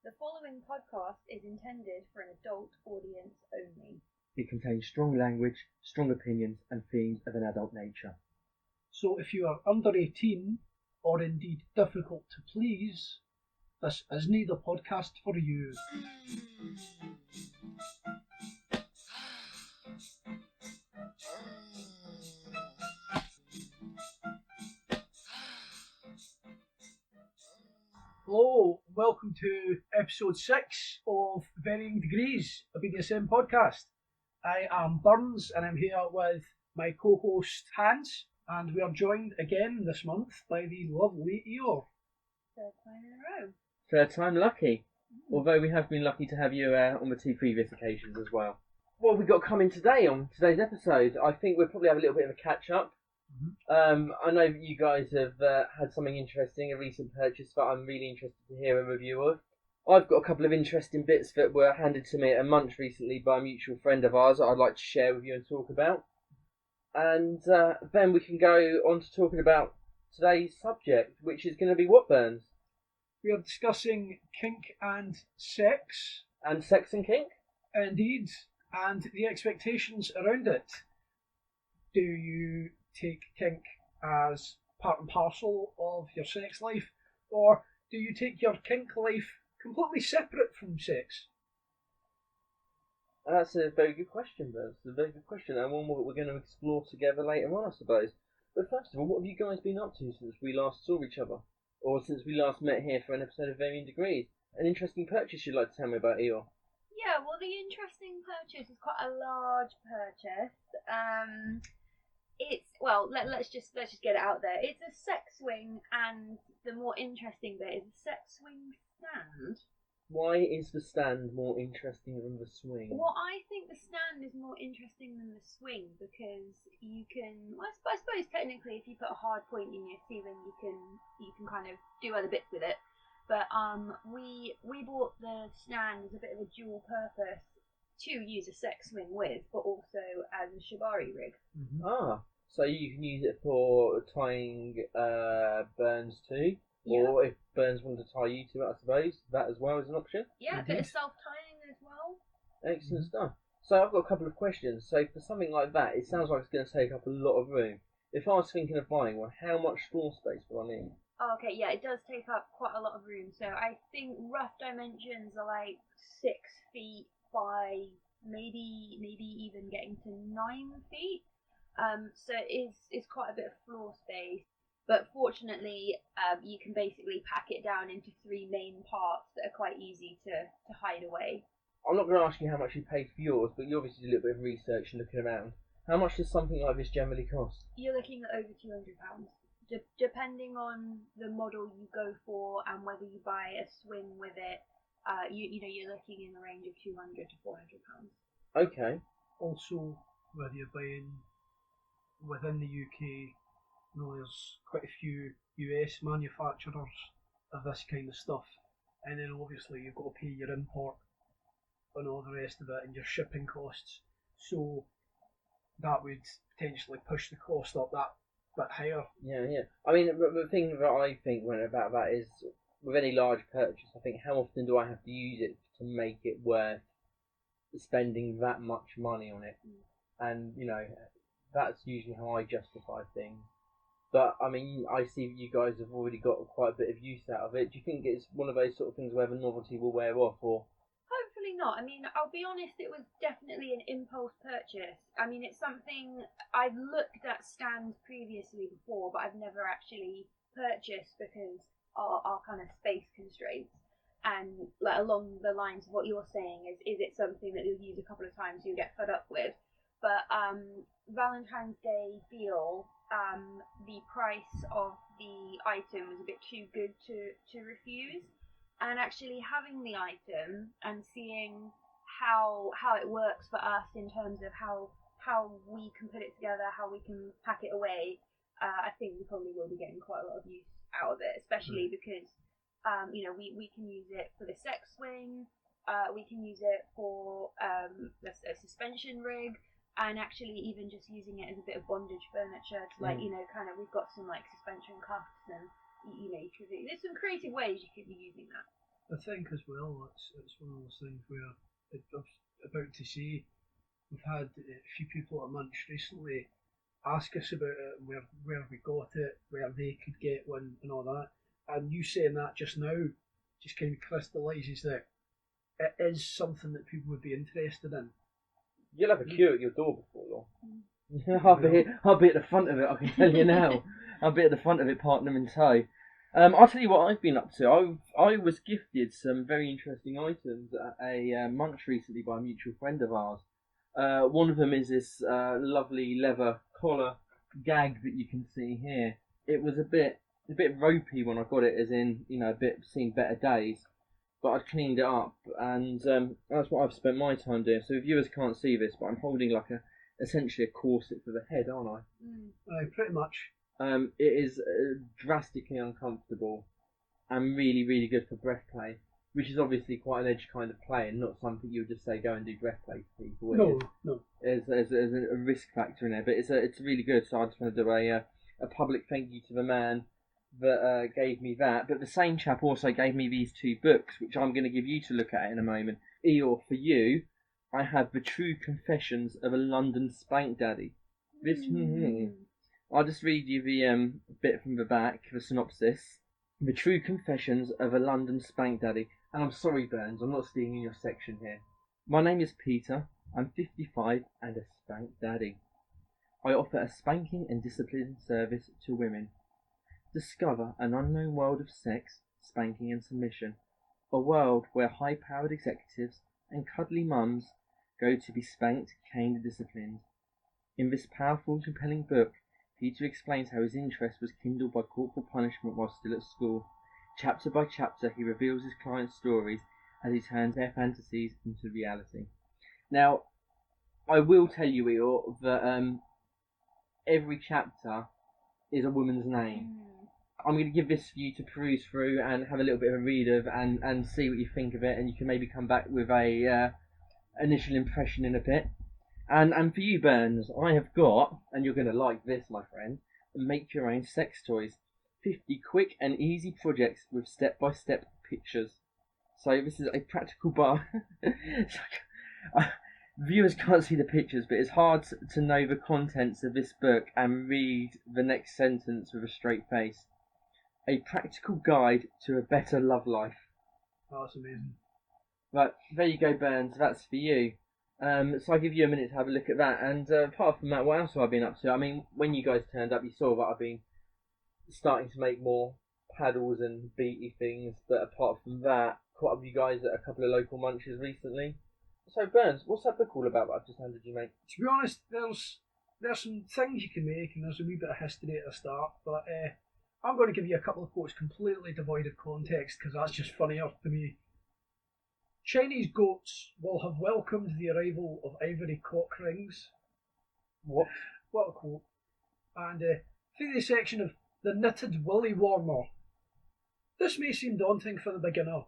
The following podcast is intended for an adult audience only. It contains strong language, strong opinions, and themes of an adult nature. So if you are under 18, or indeed difficult to please, this isn't the podcast for you. Hello, welcome to episode 6 of Varying Degrees, a BDSM podcast. I am Burns and I'm here with my co-host Hans, and we are joined again this month by the lovely Eeyore. Third time in a row. Third time lucky. Although we have been lucky to have you on the 2 previous occasions as well. What have we got coming today on today's episode? I think we'll probably have a little bit of a catch up. I know that you guys have had something interesting, a recent purchase that I'm really interested to hear a review of. I've got a couple of interesting bits that were handed to me at a munch recently by a mutual friend of ours that I'd like to share with you and talk about. And then we can go on to talking about today's subject, which is going to be what, Burns? We are discussing kink and sex. And sex and kink? Indeed, and the expectations around it. Do you take kink as part and parcel of your sex life, or do you take your kink life completely separate from sex? That's a very good question, Burns. It's a very good question, and one that we're going to explore together later on, I suppose. But first of all, what have you guys been up to since we last saw each other? Or since we last met here for an episode of Varying Degrees? An interesting purchase you'd like to tell me about, Eeyore? Yeah, well, the interesting purchase is quite a large purchase. Let's just get it out there. It's a sex swing, and the more interesting bit is the sex swing stand. Why is the stand more interesting than the swing? Well, I think the stand is more interesting than the swing because you can. Well, I suppose technically, if you put a hard point in your ceiling, you can kind of do other bits with it. But we bought the stand as a bit of a dual purpose to use a sex swing with, but also as a shibari rig. Mm-hmm. Ah, so you can use it for tying Burns to. Yeah. Or if Burns wanted to tie you to it, I suppose, that as well is an option. Yeah, a bit of self-tying as well. Excellent stuff. So I've got a couple of questions. So for something like that, it sounds like it's going to take up a lot of room. If I was thinking of buying one, how much floor space will I need? Oh, okay, yeah, it does take up quite a lot of room. So I think rough dimensions are like 6 feet by maybe even getting to 9 feet. So it's quite a bit of floor space. But fortunately, you can basically pack it down into 3 main parts that are quite easy to hide away. I'm not going to ask you how much you paid for yours, but you obviously did a little bit of research and looking around. How much does something like this generally cost? You're looking at over £200. Depending on the model you go for and whether you buy a swing with it, you're looking in the range of £200 to £400. Okay. Also, whether you're buying within the UK, there's quite a few US manufacturers of this kind of stuff, and then obviously you've got to pay your import and all the rest of it and your shipping costs, so that would potentially push the cost up that bit higher. Yeah. I mean, the thing that I think about that is, with any large purchase, I think how often do I have to use it to make it worth spending that much money on it? And, that's usually how I justify things. But, I mean, I see you guys have already got quite a bit of use out of it. Do you think it's one of those sort of things where the novelty will wear off, or...? Hopefully not. I mean, I'll be honest, it was definitely an impulse purchase. I mean, it's something I've looked at stands previously before, but I've never actually purchased because our kind of space constraints. And like along the lines of what you're saying, is it something that you'll use a couple of times you'll get fed up with? But Valentine's Day deal, the price of the item was a bit too good to refuse, and actually having the item and seeing how it works for us in terms of how we can put it together, how we can pack it away, I think we probably will be getting quite a lot of use out of it, especially because we can use it for the sex swing, we can use it for a suspension rig. And actually even just using it as a bit of bondage furniture to we've got some like suspension cuffs and there's some creative ways you could be using that. I think as well, it's one of those things where I was about to say we've had a few people at Munch recently ask us about it, and where we got it, where they could get one, and all that. And you saying that just now just kind of crystallises that it is something that people would be interested in. You'll have a queue at your door before long. I'll be at the front of it, I can tell you now. I'll be at the front of it, partner in tow. I'll tell you what I've been up to. I was gifted some very interesting items at a Munch recently by a mutual friend of ours. One of them is this lovely leather collar gag that you can see here. It was a bit ropey when I got it, as in, a bit seen better days. But I'd cleaned it up, and that's what I've spent my time doing. So viewers can't see this, but I'm holding like essentially a corset for the head, aren't I? Pretty much. It is drastically uncomfortable and really, really good for breath play, which is obviously quite an edge kind of play and not something you would just say go and do breath play to people. No. There's a risk factor in there, but it's really good. So I just want to do a public thank you to the man that gave me that. But the same chap also gave me these two books, which I'm going to give you to look at in a moment. Eeyore, for you, I have The True Confessions of a London Spank Daddy. I'll just read you the bit from the back, the synopsis. The True Confessions of a London Spank Daddy. And I'm sorry, Burns, I'm not stealing your section here. My name is Peter. I'm 55 and a spank daddy. I offer a spanking and discipline service to women. Discover an unknown world of sex, spanking and submission. A world where high-powered executives and cuddly mums go to be spanked, caned and disciplined. In this powerful and compelling book, Peter explains how his interest was kindled by corporal punishment while still at school. Chapter by chapter, he reveals his clients' stories as he turns their fantasies into reality. Now, I will tell you, Eeyore, that every chapter is a woman's name. I'm going to give this for you to peruse through and have a little bit of a read of and see what you think of it, and you can maybe come back with a initial impression in a bit. And for you, Burns, I have got, and you're going to like this, my friend, Make Your Own Sex Toys. 50 quick and easy projects with step-by-step pictures. So this is a practical bar. Viewers can't see the pictures, but it's hard to know the contents of this book and read the next sentence with a straight face. A practical guide to a better love life. Oh, that's amazing. Right, there you go, Burns. That's for you. So I'll give you a minute to have a look at that. And apart from that, what else have I been up to? I mean, when you guys turned up, you saw that I've been starting to make more paddles and beaty things. But apart from that, caught up with you guys at a couple of local munches recently. So Burns, what's that book all about that I've just handed you, mate? To be honest, there's some things you can make, and there's a wee bit of history at the start. But I'm going to give you a couple of quotes completely devoid of context because that's just funnier to me. Chinese goats will have welcomed the arrival of ivory cock rings. What a quote. And through the section of the knitted willy warmer. This may seem daunting for the beginner.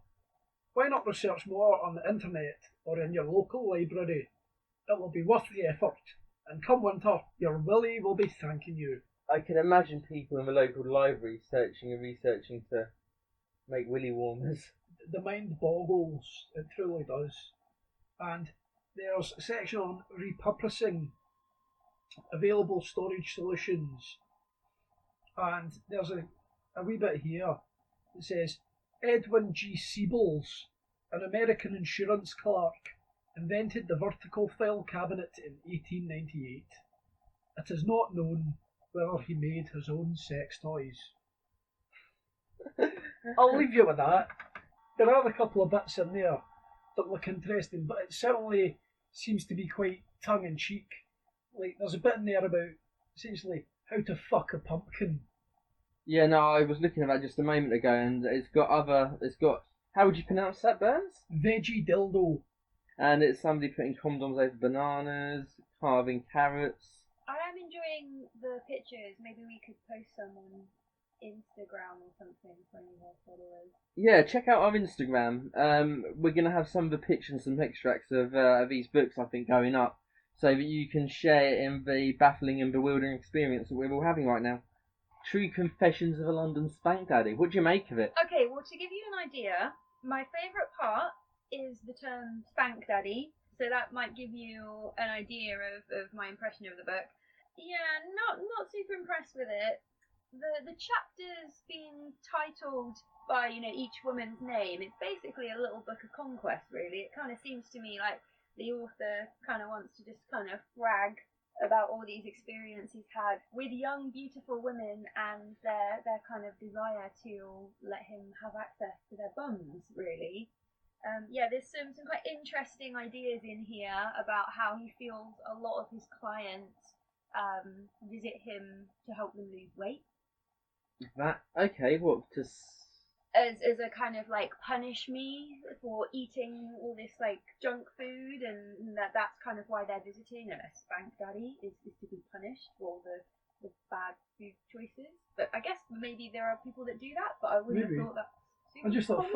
Why not research more on the internet or in your local library? It will be worth the effort, and come winter, your willy will be thanking you. I can imagine people in the local library searching and researching to make willy warmers. The mind boggles, it truly does. And there's a section on repurposing available storage solutions. And there's a wee bit here that says, Edwin G. Siebels, an American insurance clerk, invented the vertical file cabinet in 1898. It is not known whether he made his own sex toys. I'll leave you with that. There are a couple of bits in there that look interesting, but it certainly seems to be quite tongue-in-cheek. Like, there's a bit in there about, essentially, how to fuck a pumpkin. Yeah, no, I was looking at that just a moment ago, and it's got, how would you pronounce that, Burns? Veggie dildo. And it's somebody putting condoms over bananas, carving carrots. I am enjoying the pictures. Maybe we could post some on Instagram or something for any of our followers. Yeah, check out our Instagram. We're going to have some of the pictures and some extracts of these books, I think, going up, so that you can share in the baffling and bewildering experience that we're all having right now. True Confessions of a London Spank Daddy. What do you make of it? Okay, well, to give you an idea, My favourite part is the term spank daddy, so that might give you an idea of my impression of the book. Yeah, not super impressed with it. The chapters being titled by each woman's name, it's basically a little book of conquest, really. It kind of seems to me like the author kind of wants to just kind of brag about all these experiences he's had with young, beautiful women and their kind of desire to let him have access to their bums, really. Yeah, there's some quite interesting ideas in here about how he feels a lot of his clients visit him to help them lose weight. That okay? What to? As a kind of like punish me for eating all this like junk food, and that's kind of why they're visiting a spank daddy is to be punished for the bad food choices. But I guess maybe there are people that do that, but I wouldn't have thought that. I just thought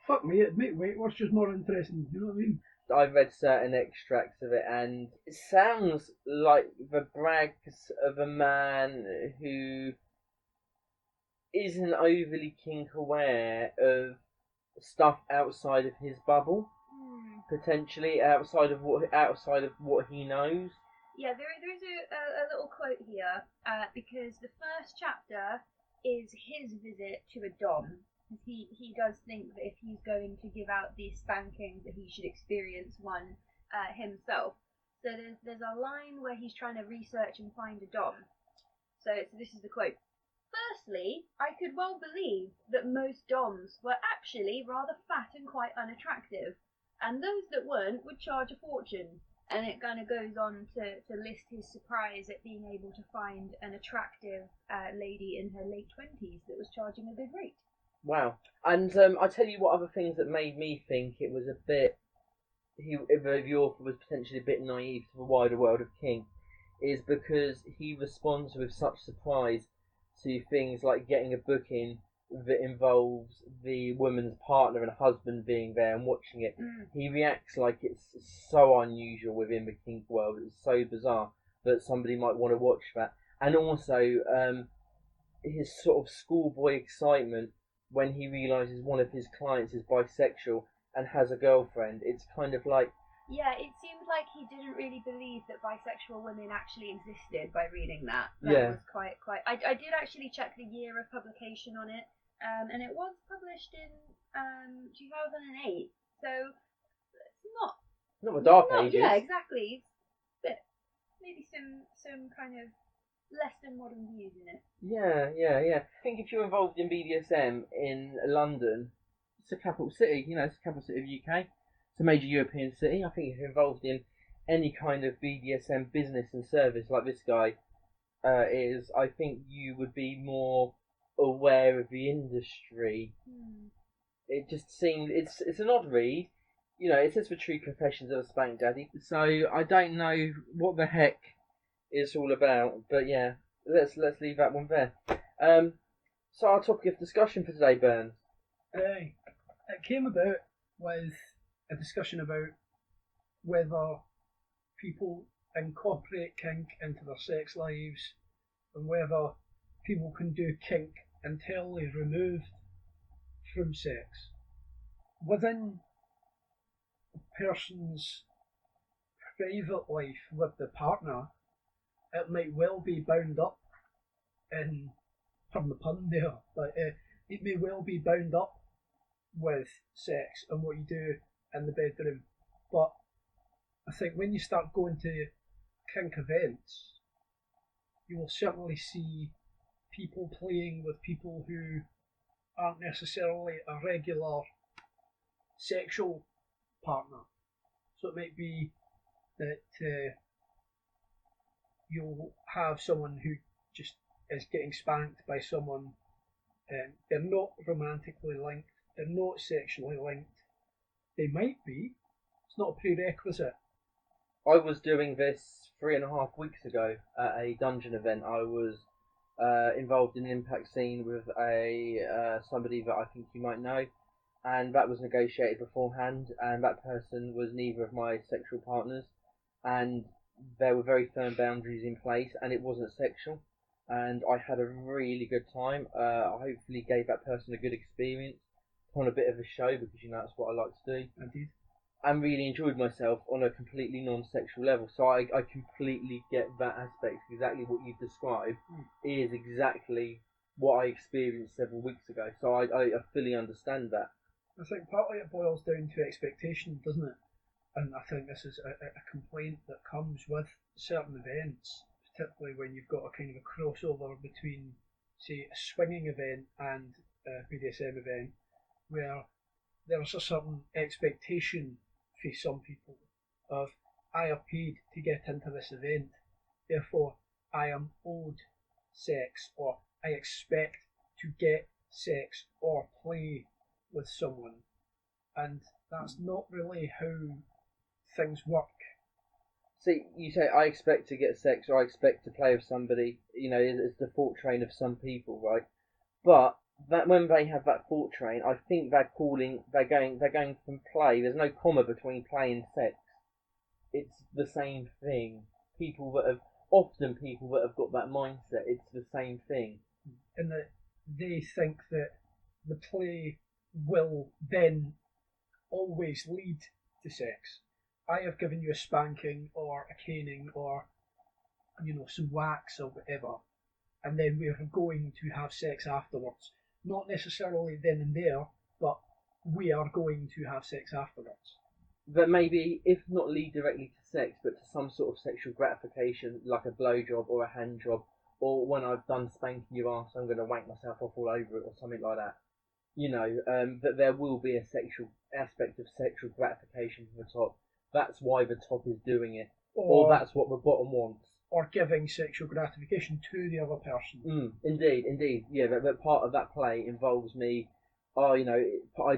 fuck me, it'd make weight loss just more interesting. You know what I mean? I've read certain extracts of it, and it sounds like the brags of a man who isn't overly kink aware of stuff outside of his bubble, potentially outside of what he knows. Yeah, there is a little quote here because the first chapter is his visit to a dom. He does think that if he's going to give out these spankings, that he should experience one himself. So there's a line where he's trying to research and find a dom. So this is the quote. Firstly, I could well believe that most doms were actually rather fat and quite unattractive, and those that weren't would charge a fortune. And it kind of goes on to list his surprise at being able to find an attractive lady in her late 20s that was charging a good rate. Wow. And I tell you what other things that made me think it was a bit, the author was potentially a bit naive to the wider world of kink, is because he responds with such surprise to things like getting a booking that involves the woman's partner and husband being there and watching it. He reacts like it's so unusual within the kink world. It's so bizarre that somebody might want to watch that. And also his sort of schoolboy excitement when he realises one of his clients is bisexual and has a girlfriend. It's kind of like, yeah, it seemed like he didn't really believe that bisexual women actually existed by reading that. That was quite. I did actually check the year of publication on it, and it was published in 2008. So it's not the dark ages. Yeah, exactly. But maybe some kind of less than modern views in it. Yeah. I think if you're involved in BDSM in London, it's a capital city. It's the capital city of the UK. It's a major European city. I think if you're involved in any kind of BDSM business and service like this guy is, I think you would be more aware of the industry. It just seemed it's an odd read. It says the true confessions of a spank daddy. So I don't know what the heck it's all about, but yeah, let's leave that one there. So our topic of discussion for today, Burns. It came about with a discussion about whether people incorporate kink into their sex lives and whether people can do kink entirely removed from sex. Within a person's private life with the partner, it might well be bound up in, pardon the pun there, but it may well be bound up with sex and what you do in the bedroom. But I think when you start going to kink events, you will certainly see people playing with people who aren't necessarily a regular sexual partner. So it might be that you'll have someone who just is getting spanked by someone. They're not romantically linked, they're not sexually linked. They might be. It's not a prerequisite. I was doing this 3.5 weeks ago at a dungeon event. I was involved in an impact scene with somebody that I think you might know, and that was negotiated beforehand, and that person was neither of my sexual partners, and there were very firm boundaries in place, and it wasn't sexual, and I had a really good time. I hopefully gave that person a good experience. on a bit of a show because that's what I like to do. Indeed. And really enjoyed myself on a completely non-sexual level. So I completely get that aspect. Exactly what you've described is exactly what I experienced several weeks ago. So I fully understand that. I think partly it boils down to expectation, doesn't it? And I think this is a complaint that comes with certain events, particularly when you've got a kind of a crossover between, say, a swinging event and a BDSM event, where there's a certain expectation for some people of, I have paid to get into this event, therefore I am owed sex, or I expect to get sex or play with someone. And that's not really how things work. See, you say I expect to get sex or I expect to play with somebody, it's the thought train of some people, right? But that when they have that thought train, I think they're going from play. There's no comma between play and sex. It's the same thing. People that have got that mindset, it's the same thing. And that they think that the play will then always lead to sex. I have given you a spanking or a caning or some wax or whatever, and then we are going to have sex afterwards. Not necessarily then and there, but we are going to have sex afterwards. That maybe, if not lead directly to sex, but to some sort of sexual gratification, like a blowjob or a hand job, or when I've done spanking your ass, I'm going to wank myself off all over it, or something like that. That there will be a sexual aspect of sexual gratification from the top. That's why the top is doing it, or that's what the bottom wants. Or giving sexual gratification to the other person. Indeed. Yeah, that part of that play involves me, I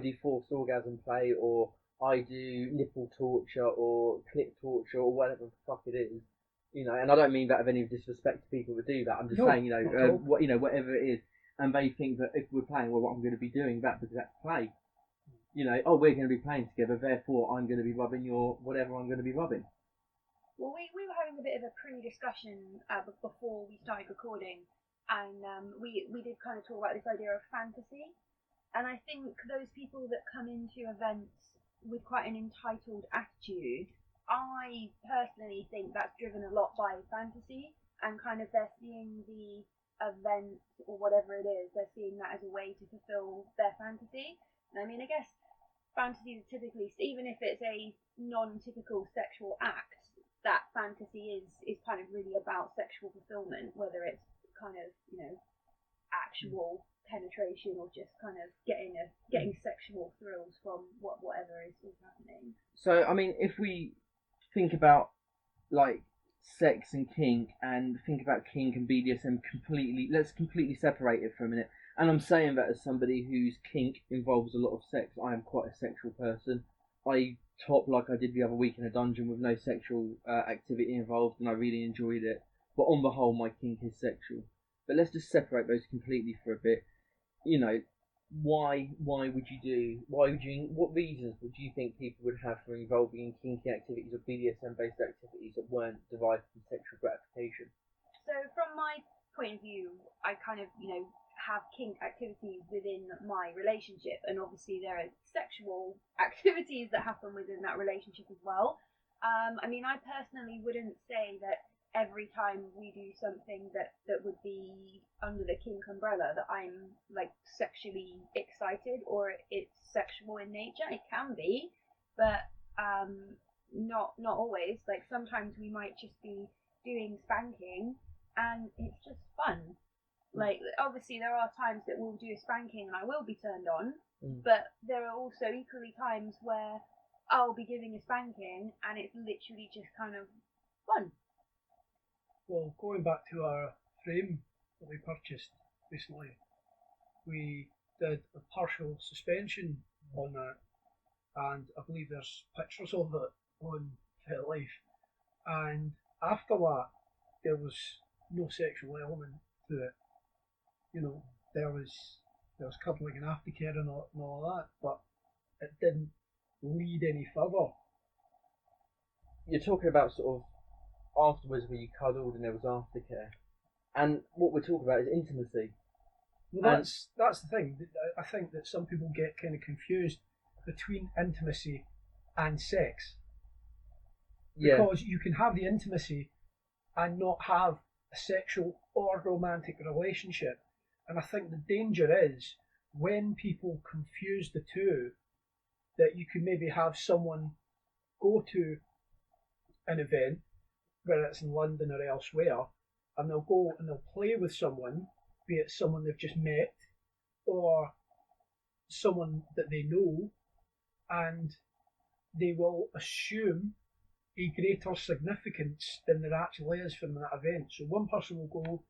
do forced orgasm play, or I do nipple torture, or clit torture, or whatever the fuck it is. And I don't mean that of any disrespect to people that do that. I'm just saying, whatever it is. And they think that if we're playing, well, I'm going to be doing that because that's play. We're going to be playing together, therefore I'm going to be rubbing your whatever I'm going to be rubbing. Well, we were having a bit of a pre-discussion before we started recording, and we did kind of talk about this idea of fantasy. And I think those people that come into events with quite an entitled attitude, I personally think that's driven a lot by fantasy, and kind of they're seeing the event or whatever it is, they're seeing that as a way to fulfill their fantasy. And I mean, I guess fantasies are typically, even if it's a non-typical sexual act, that fantasy is kind of really about sexual fulfillment, whether it's kind of actual penetration or just kind of getting sexual thrills from whatever is happening. So I mean, if we think about like sex and kink, and think about kink and BDSM let's completely separate it for a minute. And I'm saying that as somebody whose kink involves a lot of sex. I am quite a sexual person. I top like I did the other week in a dungeon with no sexual activity involved, and I really enjoyed it. But on the whole, my kink is sexual. But let's just separate those completely for a bit. Why would you what reasons would you think people would have for involving in kinky activities or BDSM based activities that weren't derived from sexual gratification? So from my point of view, I kind of have kink activities within my relationship, and obviously there are sexual activities that happen within that relationship as well. I mean, I personally wouldn't say that every time we do something that would be under the kink umbrella that I'm like sexually excited or it's sexual in nature. It can be, but not always. Like sometimes we might just be doing spanking and it's just fun. Like obviously there are times that we'll do a spanking and I will be turned on, but there are also equally times where I'll be giving a spanking and it's literally just kind of fun. Well, going back to our frame that we purchased recently, we did a partial suspension on that, and I believe there's pictures of it on FetLife. And after that, there was no sexual element to it. There was cuddling and aftercare and all that, but it didn't lead any further. You're talking about sort of afterwards where you cuddled and there was aftercare, and what we're talking about is intimacy. Well, that's the thing. I think that some people get kind of confused between intimacy and sex, because you can have the intimacy and not have a sexual or romantic relationship. And I think the danger is when people confuse the two, that you can maybe have someone go to an event, whether it's in London or elsewhere, and they'll go and they'll play with someone, be it someone they've just met or someone that they know, and they will assume a greater significance than there actually is from that event. So one person will go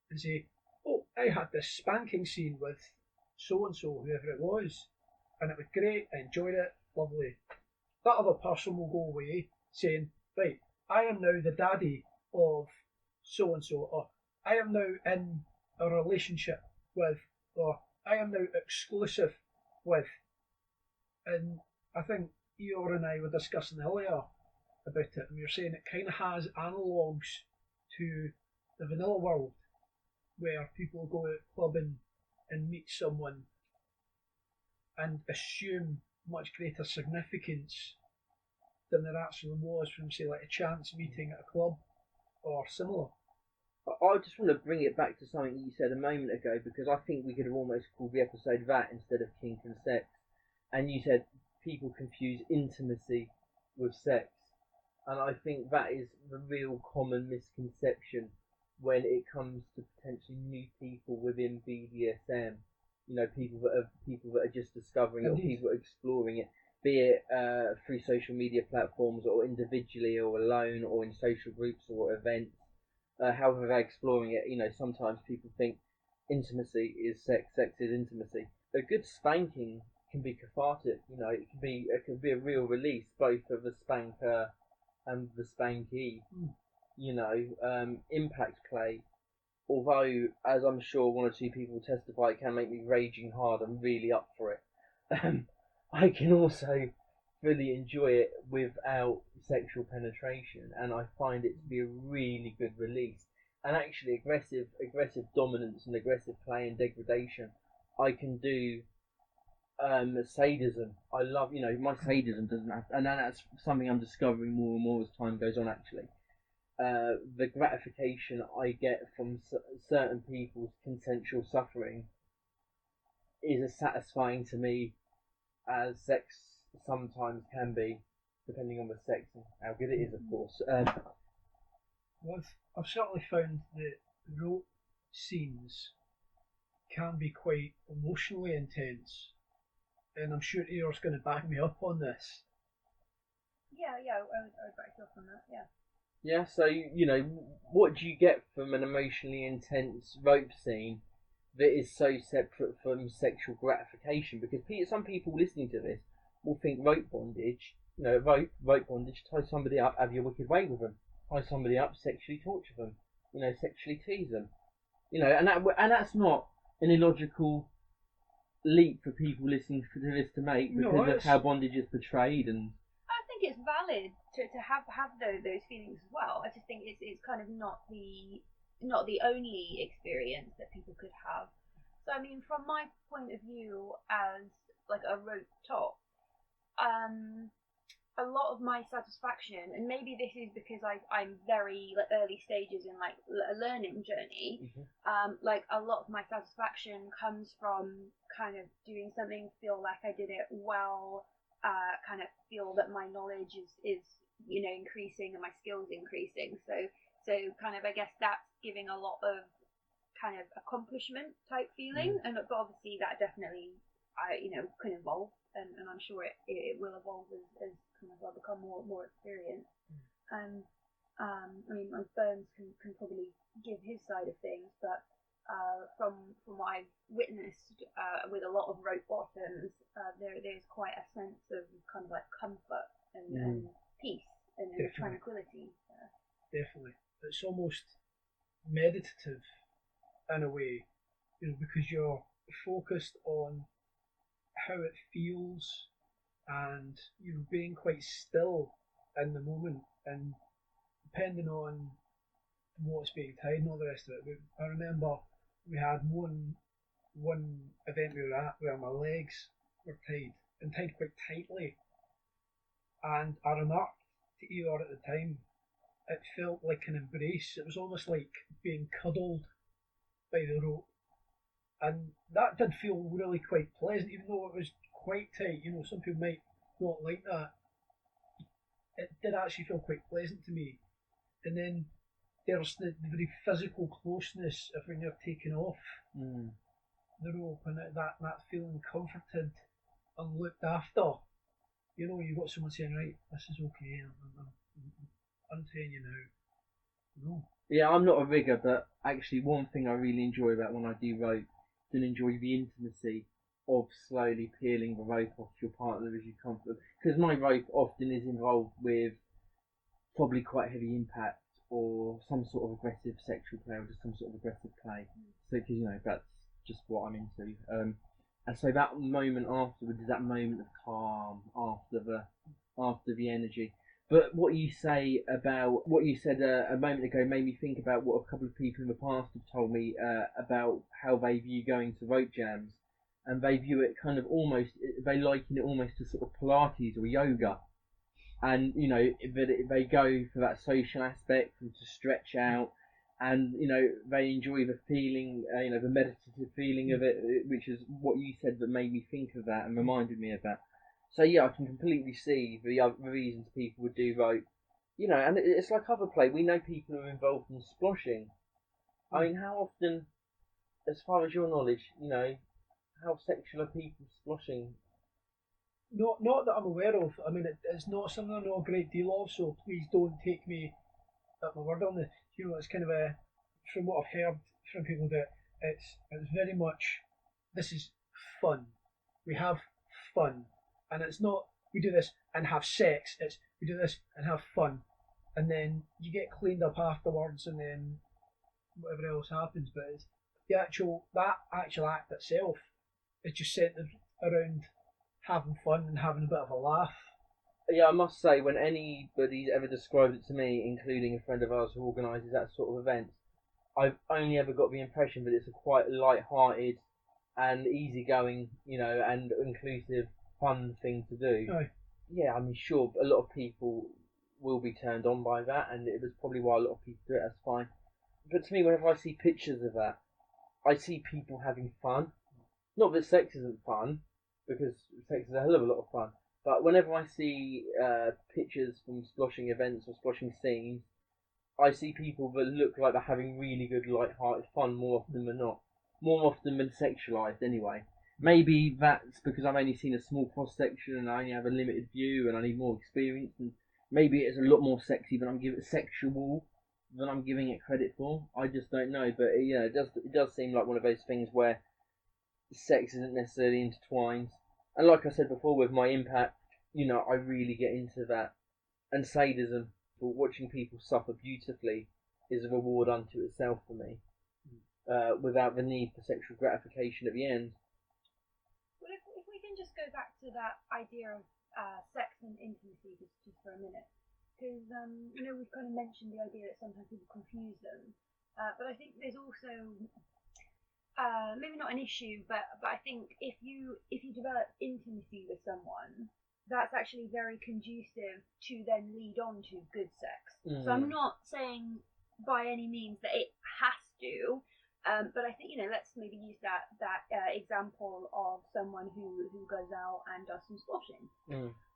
and say, "Oh, I had this spanking scene with so and so, whoever it was, and it was great, I enjoyed it, lovely." That other person will go away saying, "Right, I am now the daddy of so and so," or "I am now in a relationship with," or "I am now exclusive with." And I think Eeyore and I were discussing earlier about it, and we were saying it kind of has analogues to the vanilla world, where people go out clubbing and meet someone and assume much greater significance than there actually was from, say, like a chance meeting at a club or similar. I just want to bring it back to something you said a moment ago, because I think we could have almost called the episode that instead of kink and sex. And you said people confuse intimacy with sex. And I think that is the real common misconception when it comes to potentially new people within BDSM. You know, people that are just discovering it, or people that are exploring it, be it through social media platforms, or individually, or alone, or in social groups or events. However they're exploring it, you know, sometimes people think intimacy is sex, sex is intimacy. A good spanking can be cathartic. You know, it can be a real release, both of the spanker and the spankee. You know, impact play, although, as I'm sure one or two people testify, it can make me raging hard and really up for it. I can also fully enjoy it without sexual penetration, and I find it to be a really good release. And actually, aggressive dominance and aggressive play and degradation, I can do. Sadism, I love. You know, my sadism doesn't have, and that's something I'm discovering more and more as time goes on. Actually, the gratification I get from certain people's consensual suffering is as satisfying to me as sex sometimes can be, depending on the sex and how good it is, of course. Well, I've certainly found that rope scenes can be quite emotionally intense, and I'm sure Eeyore's going to back me up on this. Yeah, I would back you up on that, yeah. Yeah, so, you know, what do you get from an emotionally intense rope scene that is so separate from sexual gratification? Because some people listening to this will think rope bondage, you know, rope bondage, tie somebody up, have your wicked way with them. Tie somebody up, sexually torture them, you know, sexually tease them. You know, and that's not an illogical leap for people listening to this to make, because of how bondage is portrayed. And I think it's valid to have those feelings as well. I just think it's kind of not the only experience that people could have. So I mean, from my point of view as like a rope top, a lot of my satisfaction, and maybe this is because I'm very like early stages in like a learning journey, like a lot of my satisfaction comes from kind of doing something, feel like I did it well, kind of feel that my knowledge is you know increasing and my skills increasing. So kind of I guess that's giving a lot of kind of accomplishment type feeling, and but obviously that definitely can evolve, and I'm sure it will evolve as kind of I become more experienced. And I mean, Burns can probably give his side of things, but from what I've witnessed with a lot of rope bottoms, there's quite a sense of kind of like comfort and peace and tranquility. Definitely, it's almost meditative in a way, you know, because you're focused on how it feels, and you're being quite still in the moment, and depending on what's being tied and all the rest of it. I remember we had one one event we were at where my legs were tied, and tied quite tightly, and I remarked to Eeyore at the time, it felt like an embrace. It was almost like being cuddled by the rope, and that did feel really quite pleasant, even though it was quite tight. You know, some people might not like that. It did actually feel quite pleasant to me. And then there's the very physical closeness of when you're taken off the rope, and that feeling comforted and looked after. You know, you've got someone saying, right, this is okay, I'm telling you now. No. Yeah, I'm not a rigger, but actually one thing I really enjoy about when I do rope is enjoy the intimacy of slowly peeling the rope off your partner as you comfort. Because my rope often is involved with probably quite heavy impact or some sort of aggressive sexual play or just some sort of aggressive play. So, because, you know, that's just what I'm into. And so that moment afterwards is that moment of calm after the energy. But what you say about what you said a moment ago made me think about what a couple of people in the past have told me about how they view going to rope jams, and they view it kind of almost, they liken it almost to sort of Pilates or yoga, and you know they go for that social aspect and to stretch out, and you know they enjoy the feeling, you know, the meditative feeling of it, which is what you said that made me think of that and reminded me of that. So yeah, I can completely see the reasons people would do rope. You know, and it's like other play. We know people who are involved in sploshing. I mean, how often, as far as your knowledge, you know, how sexual are people sploshing? Not that I'm aware of. I mean, it's not something I know a great deal of, so please don't take me at my word on this. You know, it's kind of from what I've heard from people, that it's very much, this is fun. We have fun. And it's not, we do this and have sex, it's we do this and have fun. And then you get cleaned up afterwards, and then whatever else happens. But it's that actual act itself is just centered around having fun and having a bit of a laugh. Yeah, I must say, when anybody's ever described it to me, including a friend of ours who organises that sort of event, I've only ever got the impression that it's a quite light-hearted and easygoing, you know, and inclusive, fun thing to do. Aye. Yeah, I mean, sure, a lot of people will be turned on by that, and it was probably why a lot of people do it. That's fine. But to me, whenever I see pictures of that, I see people having fun. Not that sex isn't fun, because sex is a hell of a lot of fun. But whenever I see pictures from sploshing events or sploshing scenes, I see people that look like they're having really good, light-hearted fun more often than not. More often than sexualised, anyway. Maybe that's because I've only seen a small cross section and I only have a limited view and I need more experience, and maybe it's a lot more sexy than I'm giving sexual than I'm giving it credit for. I just don't know, but yeah, it does seem like one of those things where sex isn't necessarily intertwined. And like I said before, with my impact, you know, I really get into that. And sadism, for watching people suffer beautifully, is a reward unto itself for me, without the need for sexual gratification at the end. Well, if we can just go back to that idea of sex and intimacy just for a minute, because you know, we've kind of mentioned the idea that sometimes people confuse them, but I think there's also maybe not an issue, but I think if you develop intimacy with someone, that's actually very conducive to then lead on to good sex. So I'm not saying by any means that it has to. But I think, you know, let's maybe use that example of someone who goes out and does some sploshing.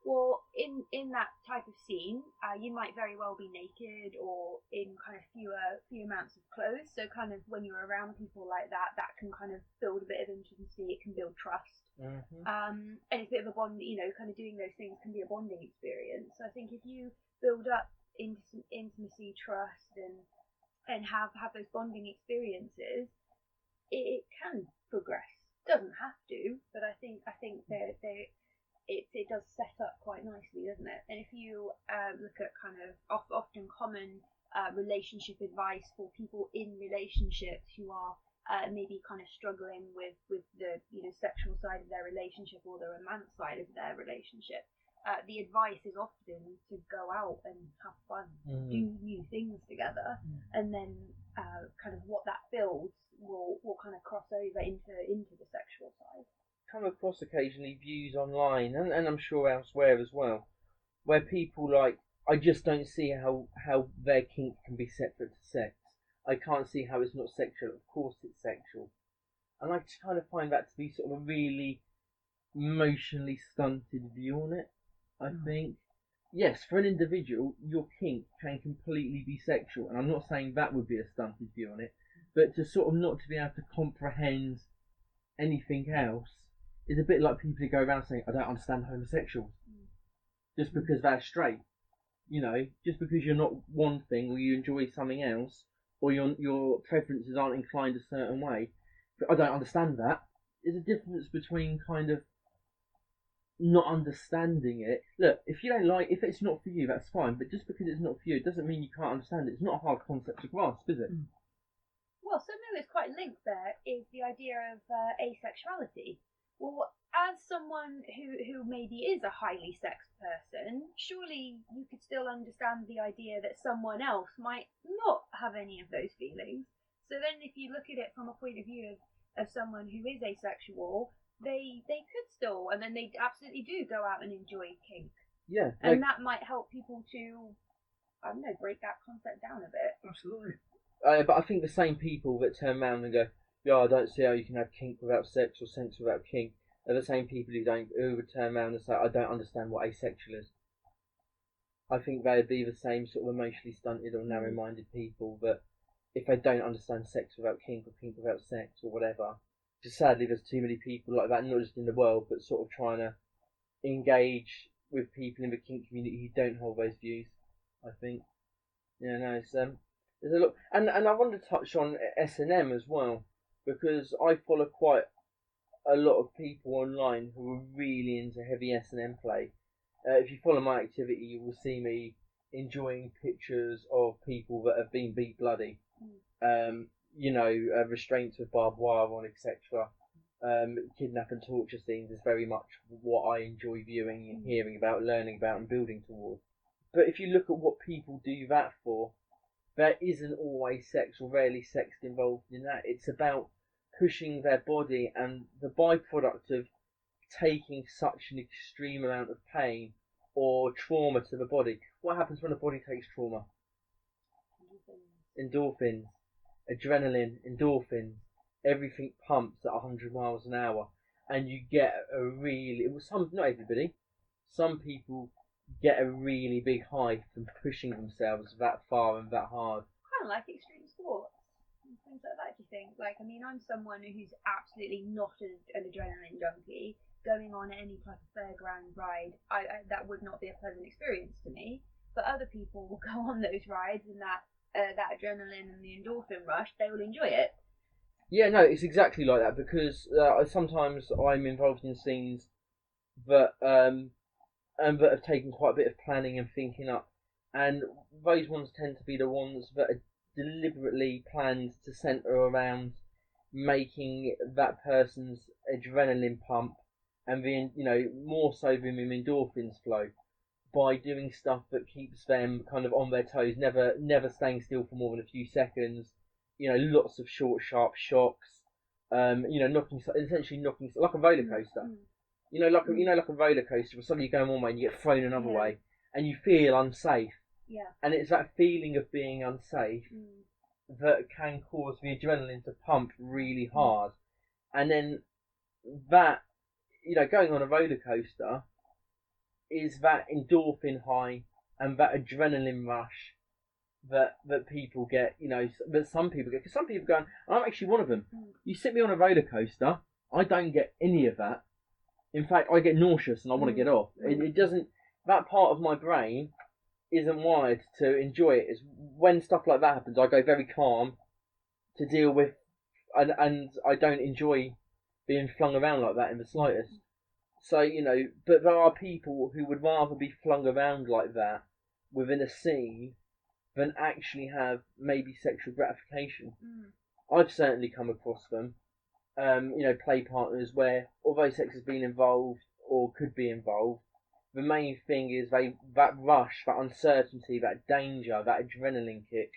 Well, in that type of scene, you might very well be naked or in kind of few amounts of clothes. So kind of when you're around people like that can kind of build a bit of intimacy. It can build trust. And it's a bit of a bond. You know, kind of doing those things can be a bonding experience. So I think if you build up into some intimacy, trust, and have those bonding experiences, it can progress. Doesn't have to, but I think it does set up quite nicely, doesn't it? And if you look at kind of often common relationship advice for people in relationships who are maybe kind of struggling with the, you know, sexual side of their relationship or the romance side of their relationship, the advice is often to go out and have fun, do new things together, and then kind of what that builds will kind of cross over into the sexual side. Come across occasionally views online, and I'm sure elsewhere as well, where people like, I just don't see how their kink can be separate to sex. I can't see how it's not sexual. Of course it's sexual. And I just kind of find that to be sort of a really emotionally stunted view on it, I think. Yes, for an individual, your kink can completely be sexual, and I'm not saying that would be a stunted view on it, but to sort of not to be able to comprehend anything else is a bit like people who go around saying, I don't understand homosexuals, just because they're straight. You know, just because you're not one thing, or you enjoy something else, or your preferences aren't inclined a certain way, but I don't understand that. There's a difference between kind of not understanding it. Look, if you don't like, if it's not for you, that's fine. But just because it's not for you, it doesn't mean you can't understand it. It's not a hard concept to grasp, is it? Well, something that's quite linked there is the idea of asexuality. Well, as someone who maybe is a highly sexed person, surely you could still understand the idea that someone else might not have any of those feelings. So then if you look at it from a point of view of someone who is asexual, they could still, and then they absolutely do go out and enjoy kink. Yeah. And that might help people to, I don't know, break that concept down a bit. Absolutely. But I think the same people that turn around and go, yeah, I don't see how you can have kink without sex or sex without kink, are the same people who would turn around and say, I don't understand what asexual is. I think they'd be the same sort of emotionally stunted or narrow-minded people that if they don't understand sex without kink or kink without sex or whatever, just sadly there's too many people like that, not just in the world, but sort of trying to engage with people in the kink community who don't hold those views, I think. Yeah, no, it's there's a lot, and I want to touch on S&M as well, because I follow quite a lot of people online who are really into heavy S&M play. If you follow my activity, you will see me enjoying pictures of people that have been beat bloody. Restraints with barbed wire on, etc. Kidnap and torture scenes is very much what I enjoy viewing and hearing about, learning about and building towards. But if you look at what people do that for, there isn't always sex or rarely sex involved in that. It's about pushing their body, and the byproduct of taking such an extreme amount of pain or trauma to the body. What happens when the body takes trauma? Endorphins, adrenaline, endorphins, everything pumps at 100 miles an hour, and you get not everybody, some people get a really big high from pushing themselves that far and that hard. Kind of like extreme sports and things like that. Do you think? Like, I mean, I'm someone who's absolutely not an adrenaline junkie. Going on any type of fairground ride, that would not be a pleasant experience to me. But other people will go on those rides, and that adrenaline and the endorphin rush, they will enjoy it. Yeah, no, it's exactly like that, because sometimes I'm involved in scenes that that have taken quite a bit of planning and thinking up, and those ones tend to be the ones that are deliberately planned to centre around making that person's adrenaline pump, and being, more so than the endorphins flow, by doing stuff that keeps them kind of on their toes, never staying still for more than a few seconds. Lots of short, sharp shocks. Essentially knocking like a roller coaster. Like a roller coaster, where suddenly you go one way and you get thrown another way, and you feel unsafe. Yeah. And it's that feeling of being unsafe that can cause the adrenaline to pump really hard, and then that, going on a roller coaster is that endorphin high and that adrenaline rush that people get, that some people get. Because some people go, I'm actually one of them. You sit me on a roller coaster, I don't get any of that. In fact, I get nauseous and I want to get off. It doesn't. That part of my brain isn't wired to enjoy it. It's when stuff like that happens, I go very calm to deal with, and I don't enjoy being flung around like that in the slightest. So, but there are people who would rather be flung around like that within a scene than actually have maybe sexual gratification. I've certainly come across them. Play partners where, although sex has been involved or could be involved, the main thing is that rush, that uncertainty, that danger, that adrenaline kick.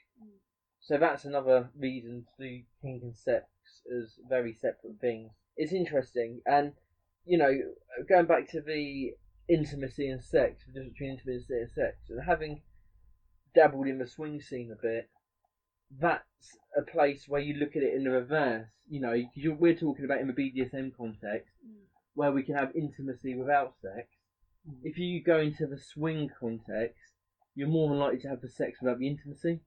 So that's another reason to do kink and sex as very separate things. It's interesting, and going back to the intimacy and sex, the difference between intimacy and sex, and having dabbled in the swing scene a bit, that's a place where you look at it in the reverse. We're talking about in the BDSM context, where we can have intimacy without sex. If you go into the swing context, you're more than likely to have the sex without the intimacy.